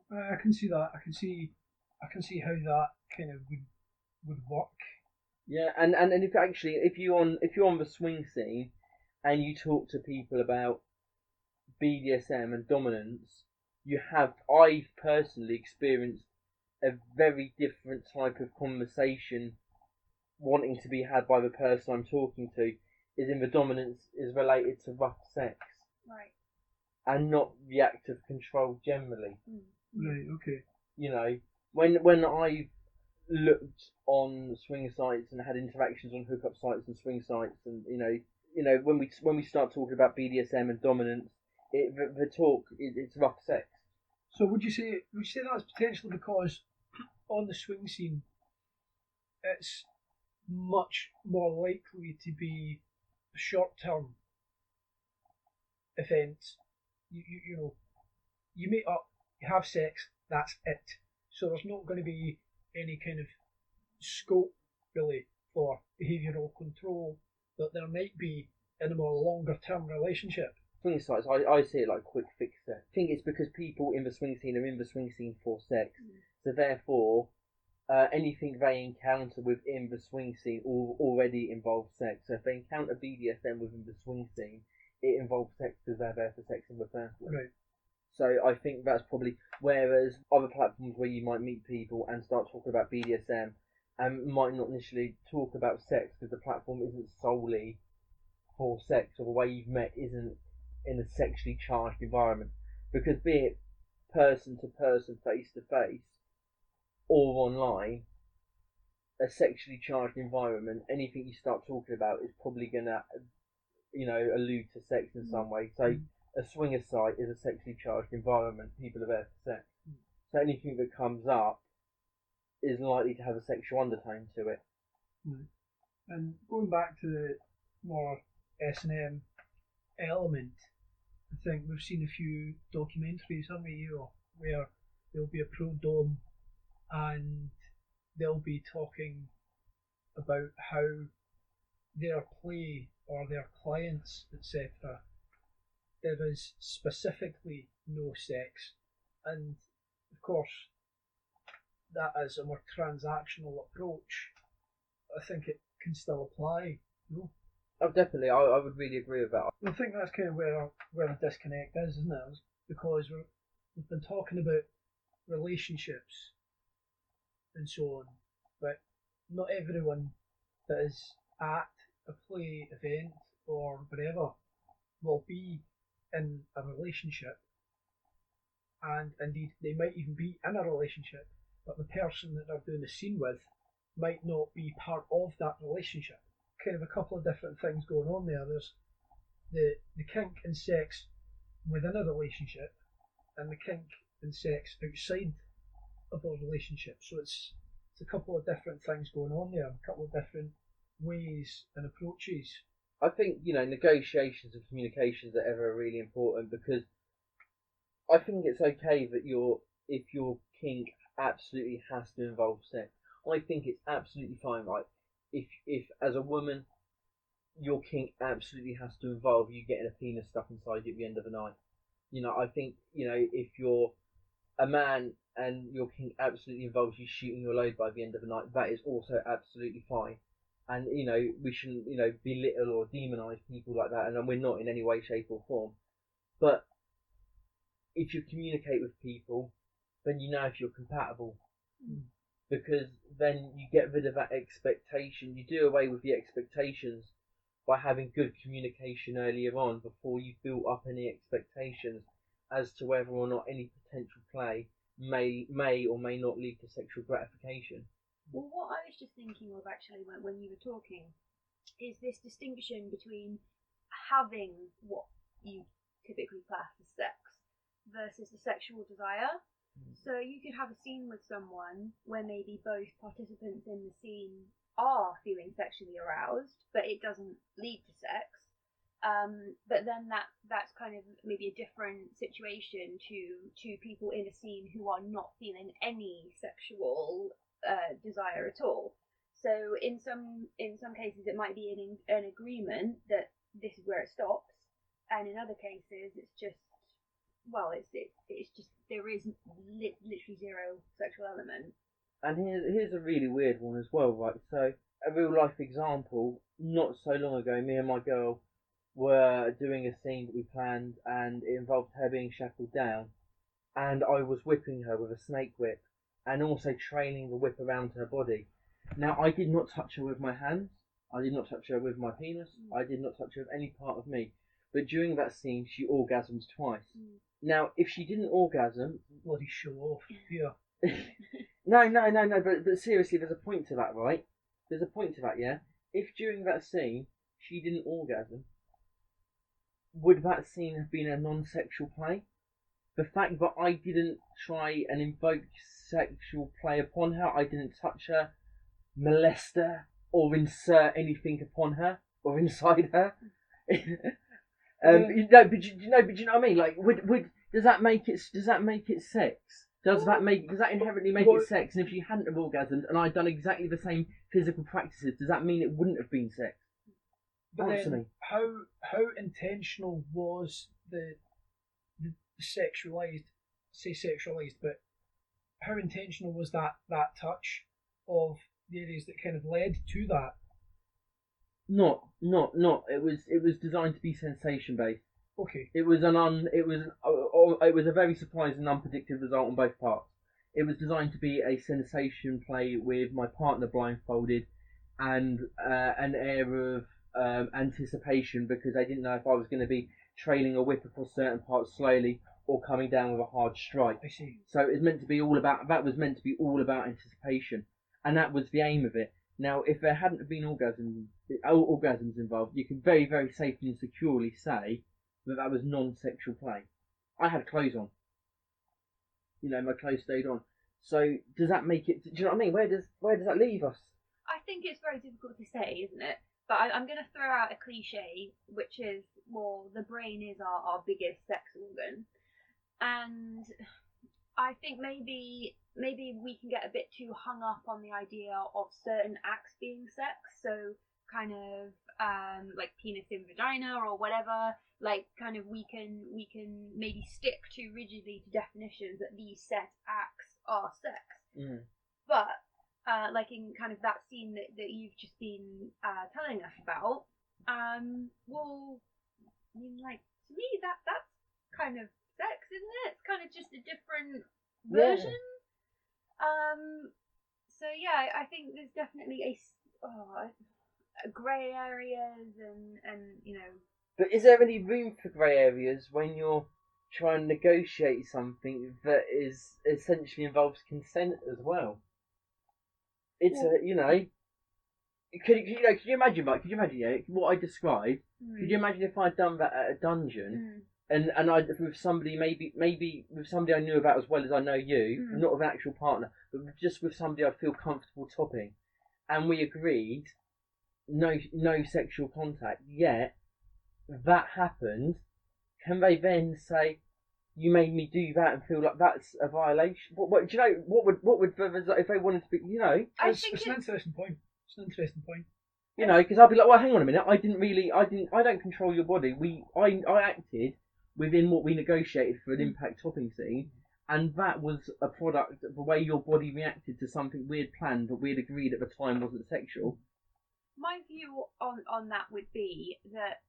I can see that. I can see how that kind of would work. Yeah, and if you're on the swing scene and you talk to people about BDSM and dominance, I've personally experienced a very different type of conversation wanting to be had by the person I'm talking to, is in the dominance is related to rough sex. Right. And not the act of control generally. Right, okay. When I've looked on swing sites and had interactions on hookup sites and swing sites, and when we start talking about BDSM and dominance, the talk it's rough sex. So would you say that's potentially because on the swing scene it's much more likely to be a short-term event? You meet up, you have sex, that's it. So there's not going to be any kind of scope really for behavioural control that there might be in a more longer-term relationship. Swing sites, I see it like quick fix sex. I think it's because people in the swing scene are in the swing scene for sex. So therefore, anything they encounter within the swing scene already involves sex. So if they encounter BDSM within the swing scene, it involves sex because they're there for sex in the first place. Right. So I think that's probably, whereas other platforms where you might meet people and start talking about BDSM and might not initially talk about sex because the platform isn't solely for sex, or the way you've met isn't in a sexually charged environment. Because be it person to person, face to face, or online, a sexually charged environment, anything you start talking about is probably going to, allude to sex in some way. So a swinger site is a sexually charged environment. People are there for sex. So anything that comes up is likely to have a sexual undertone to it. And going back to the more S&M element, I think we've seen a few documentaries, haven't we, where there'll be a pro-dom and they'll be talking about how their play or their clients, etc., there is specifically no sex, and of course that is a more transactional approach. I think it can still apply. Oh, definitely, I would really agree with that. I think that's kind of where the disconnect is, isn't it? Because we've been talking about relationships and so on, but not everyone that is at a play event or whatever will be in a relationship, and indeed they might even be in a relationship, but the person that they're doing the scene with might not be part of that relationship. Kind of a couple of different things going on there. There's the kink and sex within a relationship, and the kink and sex outside of a relationship. So it's a couple of different things going on there, a couple of different ways and approaches. I think, negotiations and communications are ever really important, because I think it's okay that if your kink absolutely has to involve sex. I think it's absolutely fine, right? If as a woman, your kink absolutely has to involve you getting a penis stuck inside you at the end of the night. I think, if you're a man and your kink absolutely involves you shooting your load by the end of the night, that is also absolutely fine. And, we shouldn't, belittle or demonise people like that, and we're not in any way, shape or form. But if you communicate with people, then you know if you're compatible. Because then you get rid of that expectation. You do away with the expectations by having good communication earlier on, before you built up any expectations as to whether or not any potential play may or may not lead to sexual gratification. Well, what I was just thinking of actually when you were talking is this distinction between having what you typically class as sex versus the sexual desire. So you could have a scene with someone where maybe both participants in the scene are feeling sexually aroused, but it doesn't lead to sex. But then that's kind of maybe a different situation to two people in a scene who are not feeling any sexual desire at all. So in some cases it might be an agreement that this is where it stops, and in other cases it's just it's just there is literally zero sexual element. And here's a really weird one as well, right? So a real life example. Not so long ago, me and my girl were doing a scene that we planned, and it involved her being shackled down, and I was whipping her with a snake whip, and also training the whip around her body. Now, I did not touch her with my hands. I did not touch her with my penis. I did not touch her with any part of me. But during that scene, she orgasmed twice. Now, if she didn't orgasm... Bloody show off, yeah. No, but seriously, there's a point to that, right? There's a point to that, yeah? If during that scene, she didn't orgasm, would that scene have been a non-sexual play? The fact that I didn't try and invoke sexual play upon her, I didn't touch her, molest her, or insert anything upon her, or inside her. But you know what I mean? Like, does that make it sex? Does that inherently make it sex? And if she hadn't have orgasmed and I'd done exactly the same physical practices, does that mean it wouldn't have been sex? But then, how intentional was the sexualized? Say sexualized, but how intentional was that touch of the areas that kind of led to that? Not. It was designed to be sensation based. Okay. It was a very surprising and unpredictable result on both parts. It was designed to be a sensation play with my partner blindfolded and an air of anticipation, because I didn't know if I was going to be trailing a whip across certain parts slowly or coming down with a hard strike. I see. So it was meant to be all about anticipation, and that was the aim of it. Now, if there hadn't been orgasms involved, you can very, very safely and securely say that was non-sexual play. I had clothes on. You know, my clothes stayed on. So does that make it? Do you know what I mean? Where does that leave us? I think it's very difficult to say, isn't it? But I'm going to throw out a cliche, which is, well, the brain is our biggest sex organ. And I think maybe we can get a bit too hung up on the idea of certain acts being sex. So kind of like penis in vagina or whatever. Like kind of we can maybe stick too rigidly to definitions that these set acts are sex. But like in kind of that scene that you've just been telling us about, well, I mean, like, to me that's kind of sex, isn't it? It's kind of just a different version. Yeah. So yeah, I think there's definitely a grey areas and you know. But is there any room for grey areas when you're trying to negotiate something that is essentially involves consent as well? It's Could you imagine, Mike? Could you imagine what I described? Could you imagine if I'd done that at a dungeon, and I with somebody maybe with somebody I knew about as well as I know you, not with an actual partner, but just with somebody I feel comfortable topping, and we agreed no sexual contact. Yet that happened. Can they then say, you made me do that, and feel like that's a violation? What do you know? What would if they wanted to be? You know, it's an interesting point. It's an interesting point. You know, because I'd be like, well, hang on a minute. I don't control your body. I acted within what we negotiated for an impact topping scene, and that was a product of the way your body reacted to something we had planned, but we had agreed at the time wasn't sexual. My view on that would be that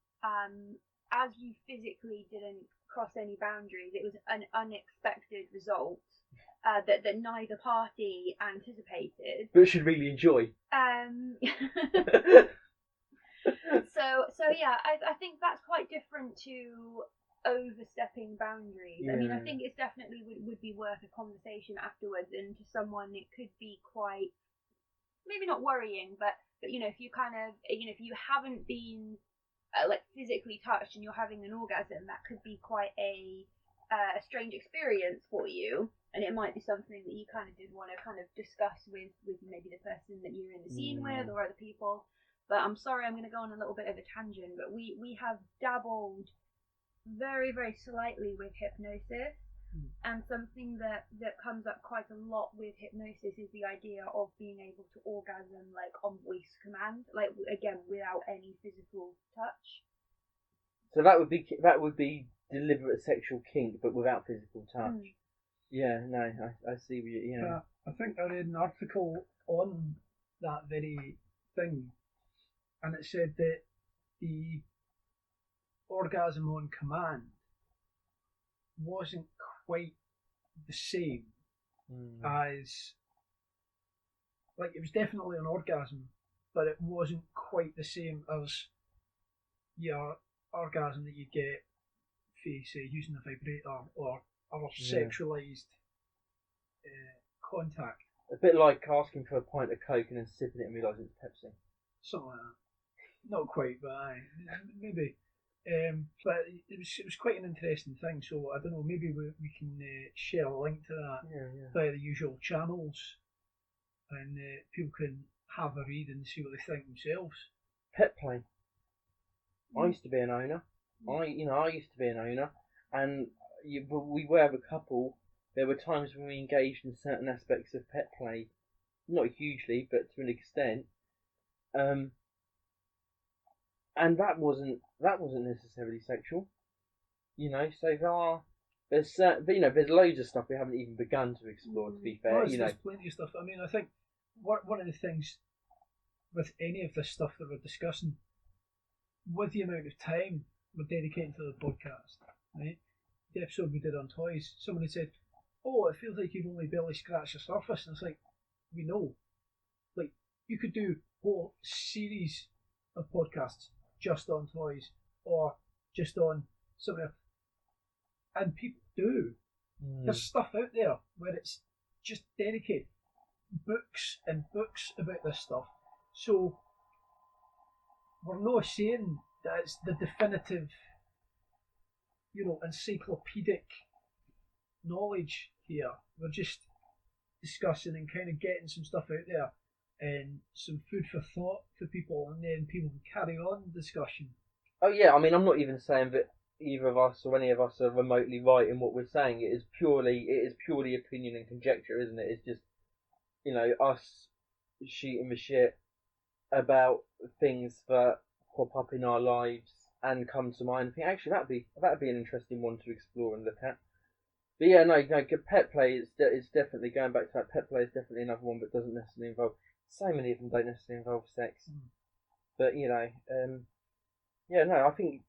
as you physically didn't cross any boundaries, it was an unexpected result that neither party anticipated, but should really enjoy. So yeah, I think that's quite different to overstepping boundaries. Yeah. I mean, I think it's definitely would be worth a conversation afterwards, and to someone it could be quite, maybe not worrying, but you know, if you kind of, you know, if you haven't been like physically touched and you're having an orgasm, that could be quite a a strange experience for you, and it might be something that you kind of did want to kind of discuss with maybe the person that you're in the scene with or other people. But I'm sorry, I'm going to go on a little bit of a tangent, but we have dabbled very, very slightly with hypnosis. And something that comes up quite a lot with hypnosis is the idea of being able to orgasm like on voice command, like again without any physical touch. So that would be deliberate sexual kink, but without physical touch. Yeah, no, I see what you. Yeah. I think I read an article on that very thing, and it said that the orgasm on command wasn't quite the same as, like, it was definitely an orgasm, but it wasn't quite the same as your orgasm that you get for, say, using a vibrator or other sexualised contact. A bit like asking for a pint of Coke and then sipping it and realising it's Pepsi. Something like that. Not quite, but maybe. But it was quite an interesting thing, so I don't know, maybe we can share a link to that via the usual channels, and people can have a read and see what they think themselves. Pet play. I used to be an owner. I used to be an owner, and we were a couple. There were times when we engaged in certain aspects of pet play, not hugely, but to an extent. And that wasn't necessarily sexual, So there's loads of stuff we haven't even begun to explore. To be fair, there's plenty of stuff. I mean, I think one of the things with any of this stuff that we're discussing, with the amount of time we're dedicating to the podcast, right? The episode we did on toys, somebody said, "Oh, it feels like you've only barely scratched the surface," and it's like, we know, like, you could do a whole series of podcasts just on toys or just on something else. And people do. There's stuff out there where it's just dedicated books and books about this stuff. So we're not saying that it's the definitive, encyclopedic knowledge here. We're just discussing and kind of getting some stuff out there and some food for thought for people, and then people can carry on the discussion. Oh yeah, I mean, I'm not even saying that either of us or any of us are remotely right in what we're saying. It is purely opinion and conjecture, isn't it? It's just, us shooting the shit about things that pop up in our lives and come to mind. I think actually that'd be an interesting one to explore and look at. But yeah, no, pet play is definitely, going back to that, pet play is definitely another one that doesn't necessarily involve. So many of them don't necessarily involve sex. But I think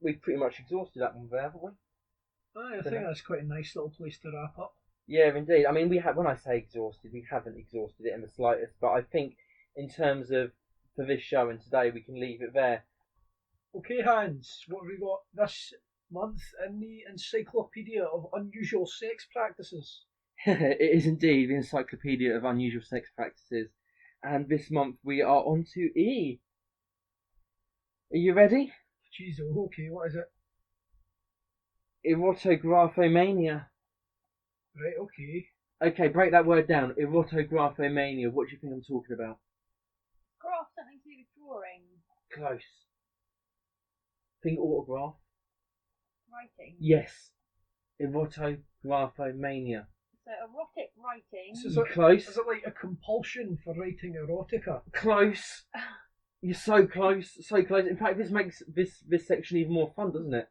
we've pretty much exhausted that one there, haven't we? I think that's quite a nice little place to wrap up. Yeah, indeed. I mean, when I say exhausted, we haven't exhausted it in the slightest. But I think in terms of for this show and today, we can leave it there. Okay, Hans, what have we got this month in the Encyclopedia of Unusual Sex Practices? It is indeed the Encyclopedia of Unusual Sex Practices. And this month we are on to E. Are you ready? Jeez, okay, what is it? Erotographomania. Right, okay. Okay, break that word down. Erotographomania. What do you think I'm talking about? Graph, something to do with drawing. Close. Think autograph. Writing. Yes. Erotographomania. So erotic writing. So close. Is it like a compulsion for writing erotica? Close. You're so close, so close. In fact, this makes this section even more fun, doesn't it?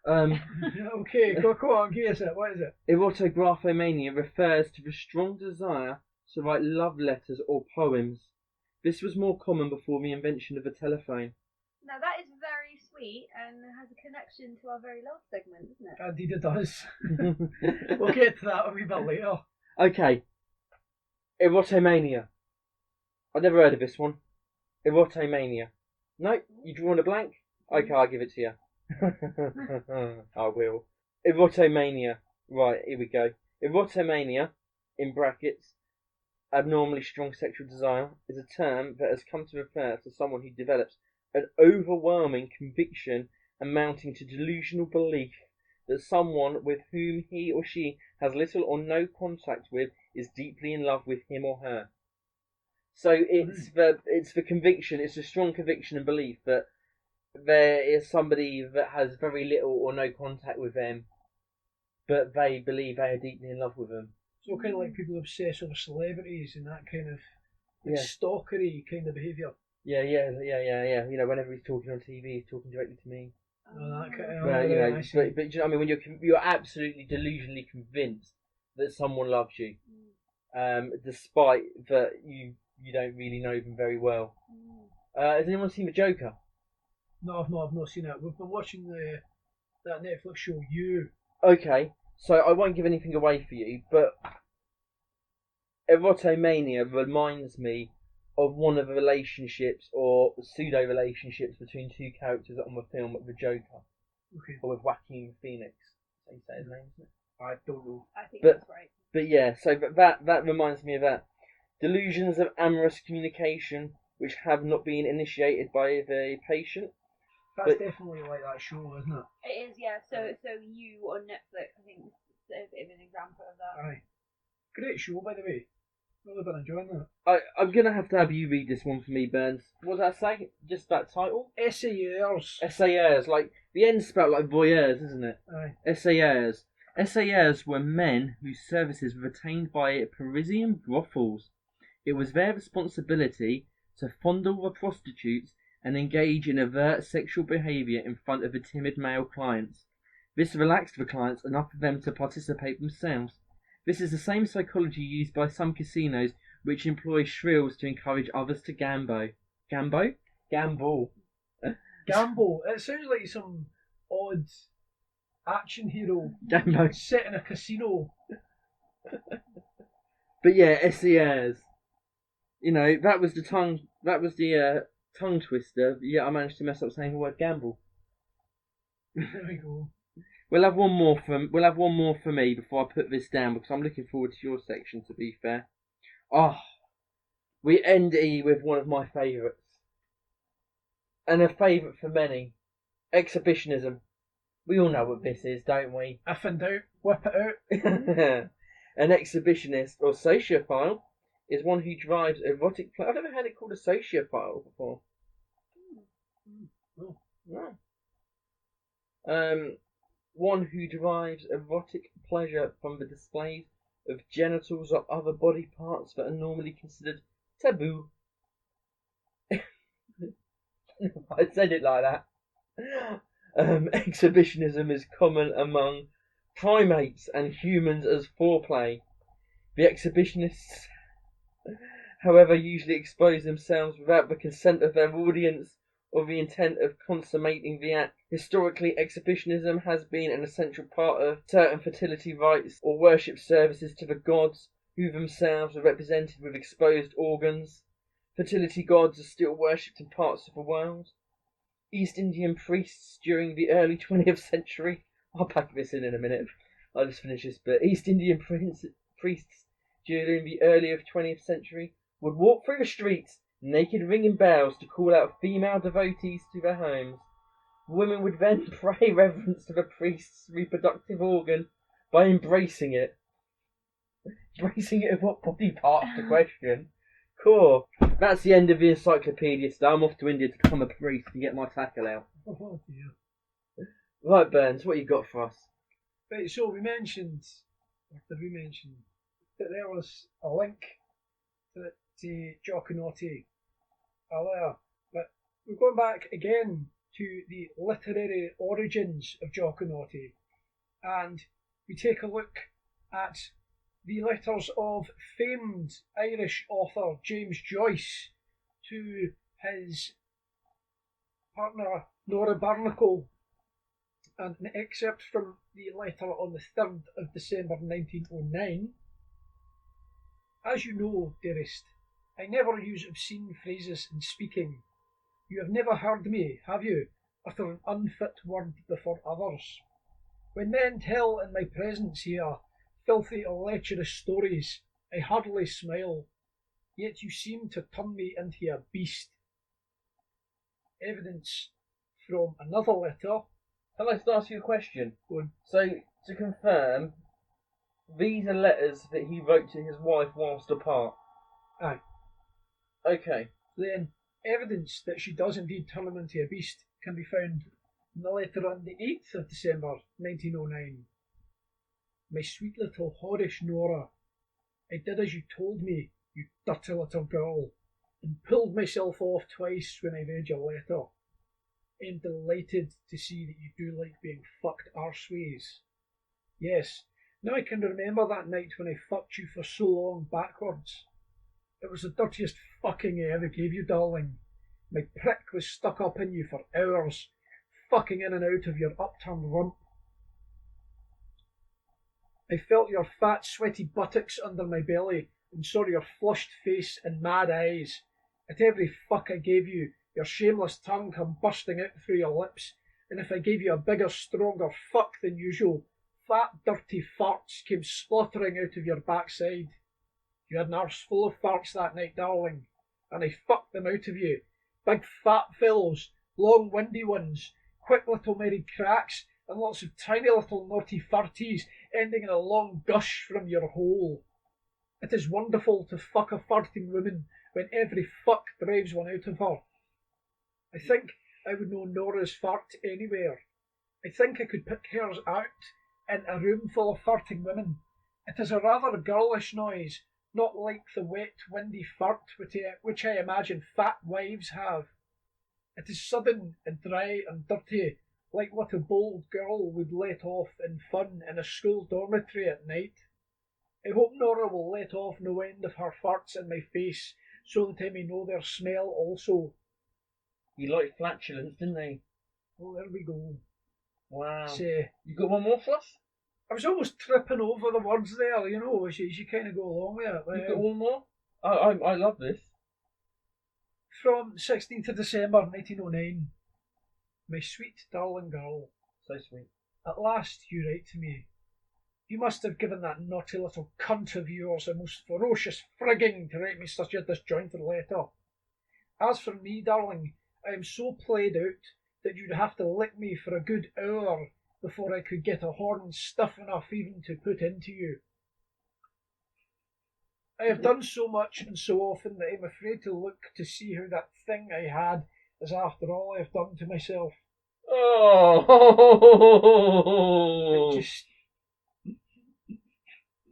Okay, go on, give us it. What is it? Erotographomania refers to the strong desire to write love letters or poems. This was more common before the invention of the telephone. Now that is very sweet and has a connection to our very last segment, doesn't it? Indeed it does. We'll get to that a wee bit later. Okay. Erotomania. I've never heard of this one. Erotomania. No, you drawn a blank? Okay, I'll give it to you. I will. Erotomania. Right, here we go. Erotomania, in brackets, abnormally strong sexual desire, is a term that has come to refer to someone who develops an overwhelming conviction amounting to delusional belief that someone with whom he or she has little or no contact with is deeply in love with him or her. So it's the conviction, it's a strong conviction and belief that there is somebody that has very little or no contact with them, but they believe they are deeply in love with them. So kind of like people obsess over celebrities and that kind of stalkery kind of behaviour. Yeah. You know, whenever he's talking on TV, he's talking directly to me. That kind of, But you know, I mean, when you're absolutely delusionally convinced that someone loves you, despite that you don't really know them very well. Has anyone seen The Joker? No, I've not seen it. We've been watching that Netflix show, You. Okay, so I won't give anything away for you, but erotomania reminds me of one of the relationships or pseudo relationships between two characters on the film The Joker. Okay. Or with Joaquin Phoenix. So you say his name, isn't it? I don't know. I think that's right. But yeah, so that reminds me of that. Delusions of amorous communication which have not been initiated by the patient. That's definitely like that show, isn't it? It is, yeah. So You on Netflix, I think, is an example of that. Aye. Great show, by the way. Really been enjoying that. I'm going to have you read this one for me, Burns. What does that say? Just that title? Essayers. Essayers. Like, the end's spelled like voyeurs, isn't it? Aye. Essayers. Essayers were men whose services were retained by Parisian brothels. It was their responsibility to fondle the prostitutes and engage in overt sexual behaviour in front of the timid male clients. This relaxed the clients enough for them to participate themselves. This is the same psychology used by some casinos which employ shrills to encourage others to gamble. Gamble? Gamble. Gamble. It sounds like some odd action hero Gamble. set in a casino. But yeah, SERs. You know, that was the tongue twister. Yeah, I managed to mess up saying the word gamble. There we go. We'll have one more for me before I put this down because I'm looking forward to your section. To be fair, we end with one of my favourites, and a favourite for many, exhibitionism. We all know what this is, don't we? If in doubt, whip it out. An exhibitionist or sociophile is one who drives erotic. I've never had it called a sociophile before. No. One who derives erotic pleasure from the displays of genitals or other body parts that are normally considered taboo. I said it like that. Exhibitionism is common among primates and humans as foreplay. The exhibitionists, however, usually expose themselves without the consent of their audience or the intent of consummating the act. Historically, exhibitionism has been an essential part of certain fertility rites or worship services to the gods, who themselves are represented with exposed organs. Fertility gods are still worshipped in parts of the world. East Indian priests during the early 20th century. I'll pack this in a minute. I'll just finish this bit. East Indian priests during the early 20th century would walk through the streets naked, ringing bells to call out female devotees to their homes. Women would then pay reverence to the priest's reproductive organ by embracing it. Embracing it of what body part to question? Cool. That's the end of the encyclopedia today. I'm off to India to become a priest and get my tackle out. Oh dear. Right, Burns, what you got for us? Right, so we mentioned that there was a link to Jock-a-naughty earlier, but we're going back again to the literary origins of Jock-a-naughty, and we take a look at the letters of famed Irish author James Joyce to his partner Nora Barnacle, and an excerpt from the letter on the 3rd of December 1909. As you know, dearest, I never use obscene phrases in speaking. You have never heard me, have you, utter an unfit word before others? When men tell in my presence here filthy or lecherous stories, I hardly smile, yet you seem to turn me into a beast. Evidence from another letter, I'd like to ask you a question. Go on. So, to confirm, these are letters that he wrote to his wife whilst apart? Aye. Okay. Then, evidence that she does indeed turn him into a beast can be found in the letter on the 8th of December 1909. My sweet little whorish Nora, I did as you told me, you dirty little girl, and pulled myself off twice when I read your letter. I am delighted to see that you do like being fucked arseways. Yes, now I can remember that night when I fucked you for so long backwards. It was the dirtiest fucking I ever gave you, darling. My prick was stuck up in you for hours, fucking in and out of your upturned rump. I felt your fat, sweaty buttocks under my belly and saw your flushed face and mad eyes. At every fuck I gave you, your shameless tongue come bursting out through your lips, and if I gave you a bigger, stronger fuck than usual, fat, dirty farts came spluttering out of your backside. You had an arse full of farts that night, darling, and I fucked them out of you. Big fat fellows, long windy ones, quick little merry cracks, and lots of tiny little naughty farties ending in a long gush from your hole. It is wonderful to fuck a farting woman when every fuck drives one out of her. I think I would know Nora's fart anywhere. I think I could pick hers out in a room full of farting women. It is a rather girlish noise, not like the wet, windy fart which I imagine fat wives have. It is sudden and dry and dirty, like what a bold girl would let off in fun in a school dormitory at night. I hope Nora will let off no end of her farts in my face, so that I may know their smell also. He liked flatulence, didn't he? Oh, there we go. Wow. Say, You got one more for us? I was almost tripping over the words there, you know, as you kind of go along with it. You got one more? I love this. From 16th of December 1909. My sweet darling girl. So sweet. At last you write to me. You must have given that naughty little cunt of yours a most ferocious frigging to write me such a disjointed letter. As for me, darling, I am so played out that you'd have to lick me for a good hour before I could get a horn stiff enough even to put into you. I have done so much and so often that I'm afraid to look to see how that thing I had is after all I have done to myself. Oh!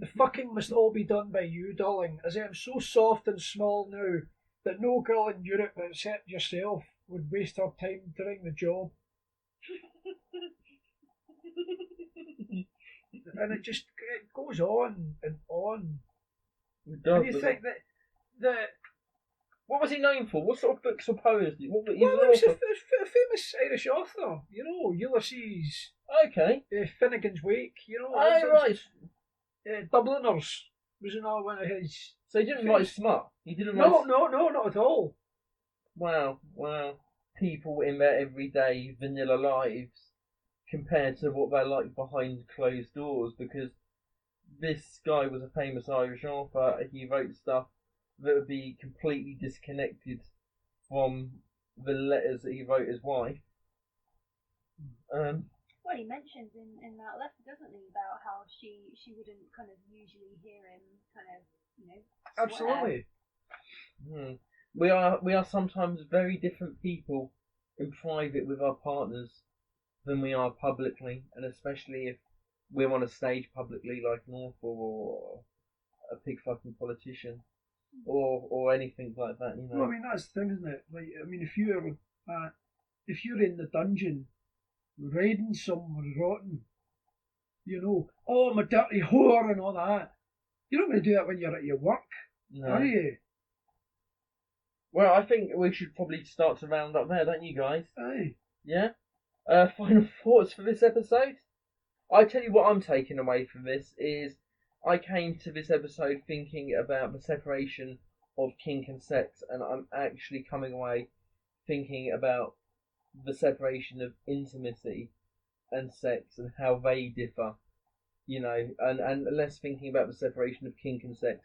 The fucking must all be done by you, darling, as I am so soft and small now that no girl in Europe except yourself would waste her time doing the job. And it goes on and on. And you think that what was he known for? What sort of books or poems? He was he was a famous Irish author, you know, Ulysses. Okay. Finnegan's Wake, you know. Oh, right. Dubliners was another one of his. So he didn't write smut? He didn't write... No, not at all. Wow. People in their everyday vanilla lives compared to what they're like behind closed doors, because this guy was a famous Irish author. He wrote stuff that would be completely disconnected from the letters that he wrote his wife. Well, he mentions in that letter, doesn't he, about how she wouldn't kind of usually hear him kind of, you know, Absolutely. We are sometimes very different people in private with our partners than we are publicly, and especially if we're on a stage publicly like an author or a pig fucking politician or anything like that, you know. Well, I mean, that's the thing, isn't it? Like, I mean, if you're in the dungeon raiding someone rotten, you know, oh, my dirty whore and all that, you're not going to do that when you're at your work, are you? Well, I think we should probably start to round up there, don't you guys? Aye. Yeah? Final thoughts for this episode? I tell you what I'm taking away from this is I came to this episode thinking about the separation of kink and sex, and I'm actually coming away thinking about the separation of intimacy and sex and how they differ, you know, and less thinking about the separation of kink and sex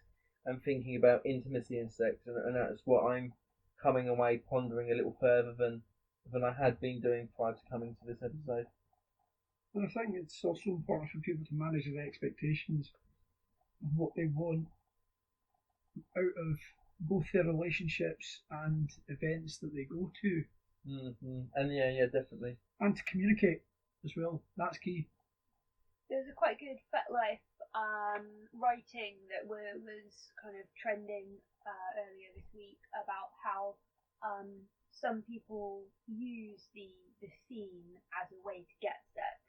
and thinking about intimacy and sex, and that's what I'm coming away pondering a little further than I had been doing prior to coming to this episode. And I think it's also important for people to manage their expectations of what they want out of both their relationships and events that they go to. And yeah, definitely. And to communicate as well. That's key. There's a quite good FetLife writing that was kind of trending earlier this week about how some people use the scene as a way to get sex.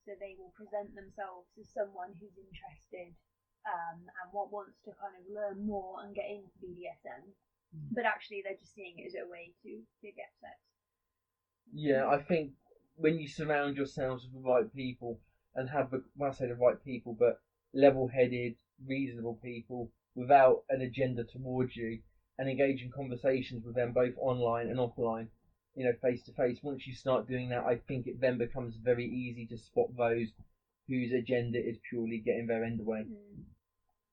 So they will present themselves as someone who's interested and wants to kind of learn more and get into BDSM, but actually they're just seeing it as a way to get sex. Yeah, I think when you surround yourselves with the right people and have when I say the right people, but level-headed, reasonable people without an agenda towards you, and engage in conversations with them both online and offline, face to face. Once you start doing that, I think it then becomes very easy to spot those whose agenda is purely getting their end away.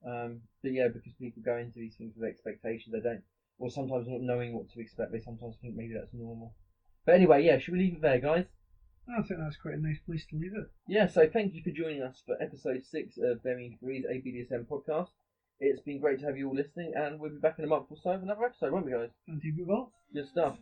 But yeah, because people go into these things with expectations, they don't, or sometimes not knowing what to expect, they sometimes think maybe that's normal. But anyway, yeah, should we leave it there, guys? I think that's quite a nice place to leave it. Yeah, so thank you for joining us for episode 6 of Varying Degrees, a BDSM podcast. It's been great to have you all listening, and we'll be back in a month or so with another episode, won't we, guys? And you will. Good stuff.